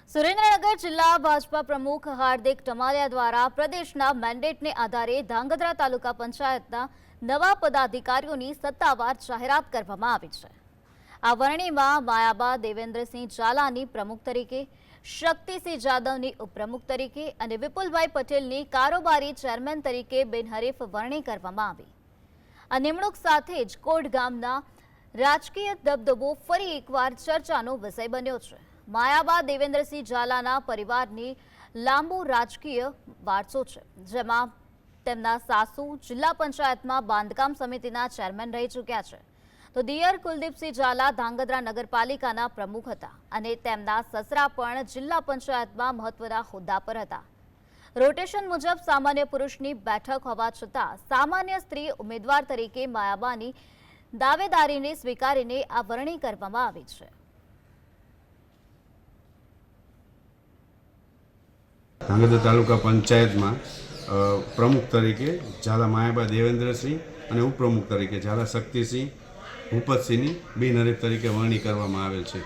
સુરેન્દ્રનગર જિલ્લા ભાજપા પ્રમુખ હાર્દિક ટમાલિયા દ્વારા પ્રદેશના મેન્ડેટને આધારે ધાંગધ્રા તાલુકા પંચાયતના નવા પદાધિકારીઓની સત્તાવાર જાહેરાત કરવામાં આવી છે। આ વરણીમાં માયાબા દેવેન્દ્રસિંહ ઝાલાની પ્રમુખ તરીકે, શક્તિસિંહ જાદવની ઉપપ્રમુખ તરીકે અને વિપુલભાઈ પટેલની કારોબારી ચેરમેન તરીકે બિનહરીફ વરણી કરવામાં આવી। આ નિમણૂક સાથે જ કોટ ગામના રાજકીય દબદબો ફરી એકવાર ચર્ચાનો વિષય બન્યો છે। માયાબા દેવેન્દ્રસિંહ ઝાલાના પરિવારની લાંબુ રાજકીય વારસો છે, જેમાં તેમના સાસુ જિલ્લા પંચાયતમાં બાંધકામ સમિતિના ચેરમેન રહી ચૂક્યા છે, તો દિયર કુલદીપસિંહ ઝાલા ધાંગધ્રા નગરપાલિકાના પ્રમુખ હતા અને તેમના સસરા પણ જિલ્લા પંચાયતમાં મહત્વના હોદ્દા પર હતા। રોટેશન મુજબ સામાન્ય પુરુષની બેઠક હોવા છતાં સામાન્ય સ્ત્રી ઉમેદવાર તરીકે માયાબાની દાવેદારીને સ્વીકારીને આ વરણી કરવામાં આવી છે। ધાંગધ્રા તાલુકા પંચાયતમાં પ્રમુખ તરીકે ઝાલા માયાબા દેવેન્દ્રસિંહ અને ઉપપ્રમુખ તરીકે ઝાલા શક્તિસિંહ ભૂપતસિંહની બિનહરીફ તરીકે વરણી કરવામાં આવેલ છે।